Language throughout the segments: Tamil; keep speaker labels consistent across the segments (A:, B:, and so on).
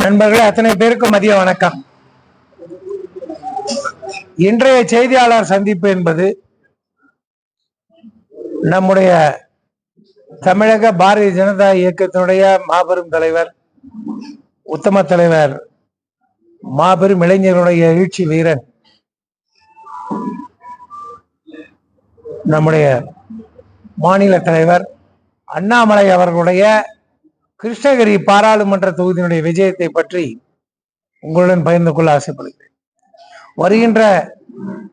A: நண்பர்களே, அத்தனை பேருக்கு மதிய வணக்கம். இன்றைய செய்தியாளர் சந்திப்பு என்பது நம்முடைய தமிழக பாரதிய ஜனதா இயக்கத்தினுடைய மாபெரும் தலைவர், உத்தம தலைவர், மாபெரும் இளைஞர்களுடைய எழுச்சி வீரன், நம்முடைய மாநில தலைவர் அண்ணாமலை அவர்களுடைய கிருஷ்ணகிரி பாராளுமன்ற தொகுதியினுடைய விஜயத்தை பற்றி உங்களுடன் பகிர்ந்து கொள்ள ஆசைப்படுகிறேன். வருகின்ற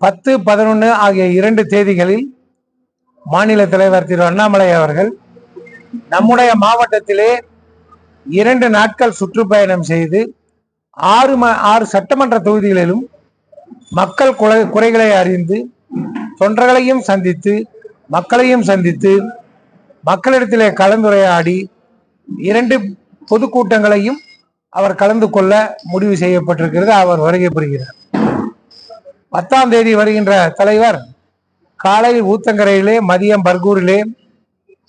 A: 10, 11 ஆகிய 2 தேதிகளில் மாநில தலைவர் திரு அண்ணாமலை அவர்கள் நம்முடைய மாவட்டத்திலே 2 நாட்கள் சுற்றுப்பயணம் செய்து 6 சட்டமன்ற தொகுதிகளிலும் மக்கள் குறைகளை அறிந்து, தொண்டர்களையும் சந்தித்து, மக்களையும் சந்தித்து, மக்களிடத்திலே கலந்துரையாடி 2 பொதுக்கூட்டங்களையும் அவர் கலந்து கொள்ள முடிவு செய்யப்பட்டிருக்கிறது. அவர் வருகை புரிகிறார். 10ஆம் தேதி வருகின்ற தலைவர் காலை ஊத்தங்கரையிலே, மதியம் பர்கூரிலே,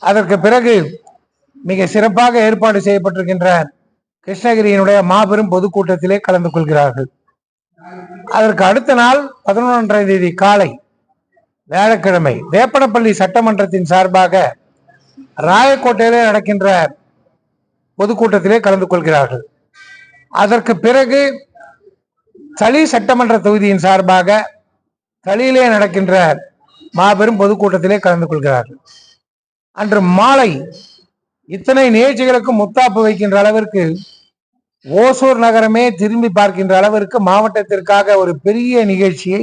A: அதற்கு பிறகு மிக சிறப்பாக ஏற்பாடு செய்யப்பட்டிருக்கின்ற கிருஷ்ணகிரியினுடைய மாபெரும் பொதுக்கூட்டத்திலே கலந்து கொள்கிறார்கள். அதற்கு அடுத்த நாள் 11ஆம் தேதி காலை வியாழக்கிழமை வேப்பனப்பள்ளி சட்டமன்றத்தின் சார்பாக ராயக்கோட்டையிலே நடக்கின்ற பொதுக்கூட்டத்திலே கலந்து கொள்கிறார்கள். அதற்கு பிறகு தளி சட்டமன்ற தொகுதியின் சார்பாக தளியிலே நடக்கின்ற மாபெரும் பொதுக்கூட்டத்திலே கலந்து கொள்கிறார்கள். அன்று மாலை இத்தனை நிகழ்ச்சிகளுக்கு முத்தாப்பு வைக்கின்ற அளவிற்கு, ஓசூர் நகரமே திரும்பி பார்க்கின்ற அளவிற்கு மாவட்டத்திற்காக ஒரு பெரிய நிகழ்ச்சியை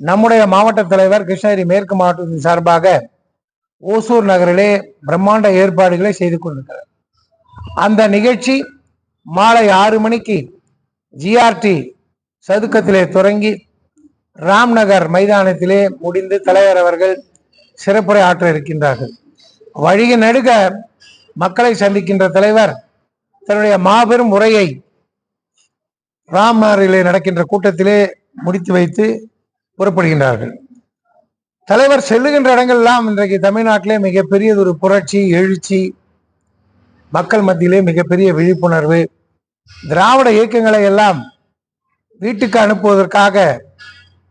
A: நம்முடைய மாவட்ட தலைவர் கிருஷ்ணகிரி மேற்கு மாவட்டத்தின் சார்பாக ஓசூர் நகரிலே பிரம்மாண்ட ஏற்பாடுகளை செய்து கொண்டிருக்கிறார். அந்த நிகழ்ச்சி மாலை 6 மணிக்கு ஜிஆர்டி சதுக்கத்திலே தொடங்கி ராம்நகர் மைதானத்திலே முடிந்து தலைவர் அவர்கள் சிறப்புரை ஆற்ற இருக்கின்றார்கள். வழிய நடுக மக்களை சந்திக்கின்ற தலைவர் தன்னுடைய மாபெரும் உரையை ராம்நகரிலே நடக்கின்ற கூட்டத்திலே முடித்து வைத்து புறப்படுகின்றார்கள். தலைவர் செல்லுகின்ற இடங்கள் எல்லாம் இன்றைக்கு தமிழ்நாட்டிலே மிகப்பெரியதொரு புரட்சி, எழுச்சி, மக்கள் மத்தியிலே மிகப்பெரிய விழிப்புணர்வு. திராவிட இயக்கங்களை எல்லாம் வீட்டுக்கு அனுப்புவதற்காக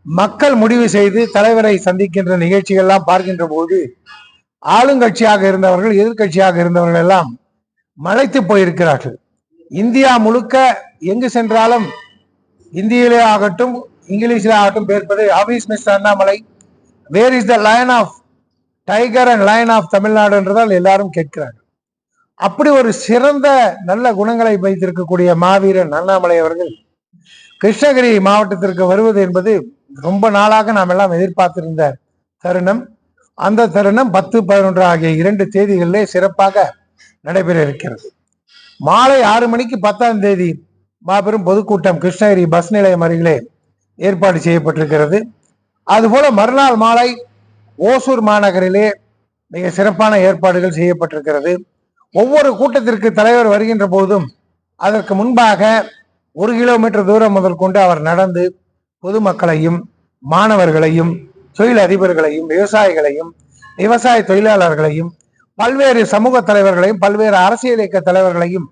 A: மக்கள் முடிவு செய்து தலைவரை சந்திக்கின்ற நிகழ்ச்சிகள் எல்லாம் பார்க்கின்ற போது, ஆளுங்கட்சியாக இருந்தவர்கள், எதிர்கட்சியாக இருந்தவர்கள் எல்லாம் மலைத்து போயிருக்கிறார்கள். இந்தியா முழுக்க எங்கு சென்றாலும் இந்தியிலே ஆகட்டும், இங்கிலீஷிலே ஆகட்டும் பேர்ப்பது, office mister Annamalai, where is the lion of tiger and lion of Tamil Nadu என்றதால் எல்லாரும் கேட்கிறார்கள். அப்படி ஒரு சிறந்த நல்ல குணங்களை வைத்திருக்கக்கூடிய மாவீரன் அண்ணாமலை அவர்கள் கிருஷ்ணகிரி மாவட்டத்திற்கு வருவது என்பது ரொம்ப நாளாக நாம் எல்லாம் எதிர்பார்த்திருந்த தருணம். அந்த தருணம் 10, 11 ஆகிய 2 தேதிகளிலே சிறப்பாக நடைபெற இருக்கிறது. மாலை 6 மணிக்கு 10ஆம் தேதி மாபெரும் பொதுக்கூட்டம் கிருஷ்ணகிரி பஸ் நிலையம் அருகிலே ஏற்பாடு செய்யப்பட்டிருக்கிறது. அதுபோல மறுநாள் மாலை ஓசூர் மாநகரிலே மிக சிறப்பான ஏற்பாடுகள் செய்யப்பட்டிருக்கிறது. ஒவ்வொரு கூட்டத்திற்கு தலைவர் வருகின்ற போதும் அதற்கு முன்பாக 1 கிலோமீட்டர் தூரம் முதல் கொண்டு அவர் நடந்து பொதுமக்களையும், மாணவர்களையும், தொழில் அதிபர்களையும், விவசாயிகளையும், விவசாய தொழிலாளர்களையும், பல்வேறு சமூக தலைவர்களையும், பல்வேறு அரசியல் இயக்க தலைவர்களையும்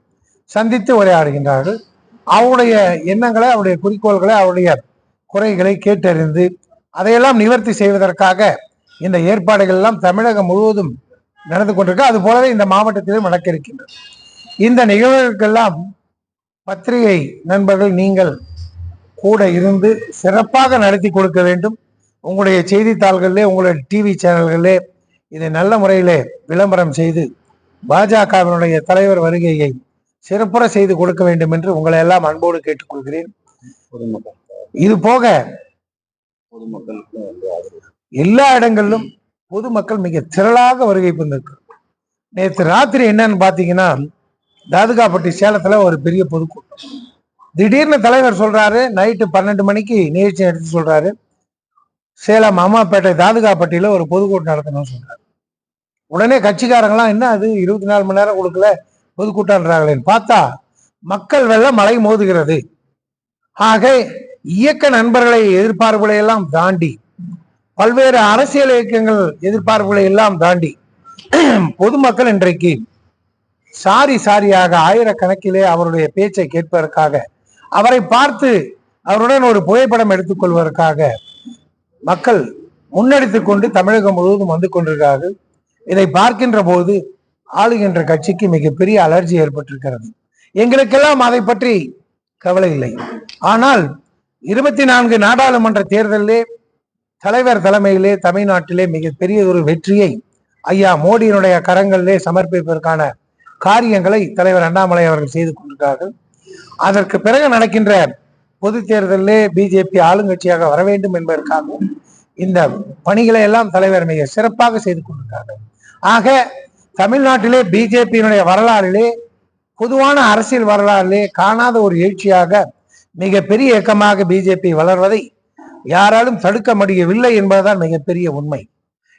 A: சந்தித்து உரையாடுகின்றார்கள். அவருடைய எண்ணங்களை, அவருடைய குறிக்கோள்களை, அவருடைய குறைகளை கேட்டறிந்து அதையெல்லாம் நிவர்த்தி செய்வதற்காக இந்த ஏற்பாடுகள் எல்லாம் தமிழகம் முழுவதும் நடந்து கொண்டிருக்கு. அது போலவே இந்த மாவட்டத்திலும் நடக்க இருக்கின்றது. இந்த நிகழ்வுகளுக்கெல்லாம் பத்திரிகை நண்பர்கள் நீங்கள் கூட இருந்து சிறப்பாக நடத்தி கொடுக்க வேண்டும். உங்களுடைய செய்தித்தாள்களிலே, உங்களுடைய டிவி சேனல்களிலே இதை நல்ல முறையிலே விளம்பரம் செய்து பாஜகவினுடைய தலைவர் வருகையை சிறப்புற செய்து கொடுக்க வேண்டும் என்று உங்களை எல்லாம் அன்போடு கேட்டுக்கொள்கிறேன். இது போக எல்லா இடங்களிலும் பொதுமக்கள் மிக திரளாக வருகை புரிந்திருக்கு. நேற்று ராத்திரி என்னன்னு பாத்தீங்கன்னா, தாதுகாப்பட்டி சேலத்துல ஒரு பெரிய பொதுக்கூட்டம். திடீர்னு தலைவர் சொல்றாரு, நைட்டு 12 மணிக்கு நிகழ்ச்சி எடுத்து சொல்றாரு, சேலம் அம்மாப்பேட்டை தாதுகாப்பட்டியில ஒரு பொதுக்கூட்டம் நடத்தணும்னு சொல்றாரு. உடனே கட்சிக்காரங்களாம், என்ன அது 24 மணி நேரம் கொடுக்கல, பொதுக்கூட்டம்ன்றாங்களேன்னு பார்த்தா மக்கள் வெள்ளம் மலை மோதுகிறது. ஆக இயக்க நண்பர்களை எதிர்பார்ப்புகளை எல்லாம் தாண்டி, பல்வேறு அரசியல் இயக்கங்கள் எதிர்பார்ப்புகளை எல்லாம் தாண்டி பொதுமக்கள் இன்றைக்கு சாரியாக ஆயிரக்கணக்கிலே அவருடைய பேச்சை கேட்பதற்காக, அவரை பார்த்து அவருடன் ஒரு புகைப்படம் எடுத்துக் கொள்வதற்காக மக்கள் முன்னெடுத்துக் கொண்டு தமிழகம் முழுவதும் வந்து கொண்டிருக்கிறார்கள். இதை பார்க்கின்ற போது ஆளுகின்ற கட்சிக்கு மிகப்பெரிய அலர்ஜி ஏற்பட்டிருக்கிறது. எங்களுக்கெல்லாம் அதை பற்றி கவலை இல்லை. ஆனால் 24 நாடாளுமன்ற தேர்தலிலே தலைவர் தலைமையிலே தமிழ்நாட்டிலே மிகப்பெரிய ஒரு வெற்றியை ஐயா மோடியினுடைய கரங்களிலே சமர்ப்பிப்பதற்கான காரியங்களை தலைவர் அண்ணாமலை அவர்கள் செய்து கொண்டிருக்கிறார்கள். அதற்கு பிறகு நடக்கின்ற பொது தேர்தலிலே பிஜேபி ஆளுங்கட்சியாக வர வேண்டும் என்பதற்காக இந்த பணிகளை எல்லாம் தலைவர் மிக சிறப்பாக செய்து கொண்டிருக்கிறார்கள். ஆக தமிழ்நாட்டிலே பிஜேபியினுடைய வரலாறிலே, பொதுவான அரசியல் வரலாறிலே காணாத ஒரு எழுச்சியாக மிகப்பெரிய இயக்கமாக பிஜேபி வளர்வதை யாராலும் தடுக்க முடியவில்லை என்பதுதான் மிகப்பெரிய உண்மை.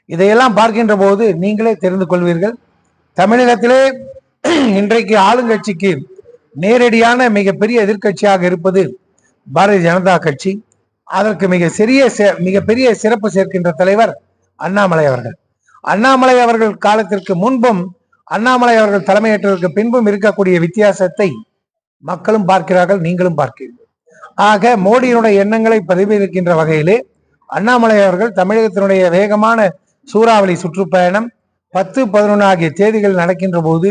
A: இதையெல்லாம் பார்க்கின்ற போது நீங்களே தெரிந்து கொள்வீர்கள். தமிழகத்திலே இன்றைக்கு ஆளுங்கட்சிக்கு நேரடியான மிகப்பெரிய எதிர்கட்சியாக இருப்பது பாரதிய ஜனதா கட்சி. அதற்கு மிகப்பெரிய சிறப்பு சேர்க்கின்ற தலைவர் அண்ணாமலை அவர்கள். அண்ணாமலை அவர்கள் காலத்திற்கு முன்பும் அண்ணாமலை அவர்கள் தலைமையேற்றதற்கு பின்பும் இருக்கக்கூடிய வித்தியாசத்தை மக்களும் பார்க்கிறார்கள், நீங்களும் பார்க்கிறீர்கள். ஆக மோடியினுடைய எண்ணங்களை பிரதிபலிக்கின்ற வகையிலே அண்ணாமலை அவர்கள் தமிழகத்தினுடைய வேகமான சூறாவளி சுற்றுப்பயணம் 10, 11 ஆகிய தேதிகள் நடக்கின்ற போது,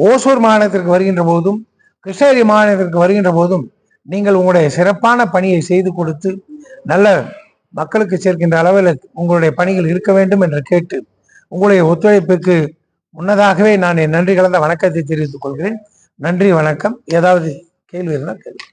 A: ஓசூர் மாநிலத்திற்கு வருகின்ற போதும் கிருஷ்ணகிரி மாநிலத்திற்கு வருகின்ற போதும் நீங்கள் உங்களுடைய சிறப்பான பணியை செய்து கொடுத்து நல்ல மக்களுக்கு சேர்க்கின்ற அளவில் உங்களுடைய பணிகள் இருக்க வேண்டும் என்று கேட்டு உங்களுடைய ஒத்துழைப்புக்கு முன்னதாகவே நான் என் நன்றி கலந்த வணக்கத்தை தெரிவித்துக் கொள்கிறேன். நன்றி, வணக்கம். ஏதாவது கேள்வி இருந்தால் கேள்வி.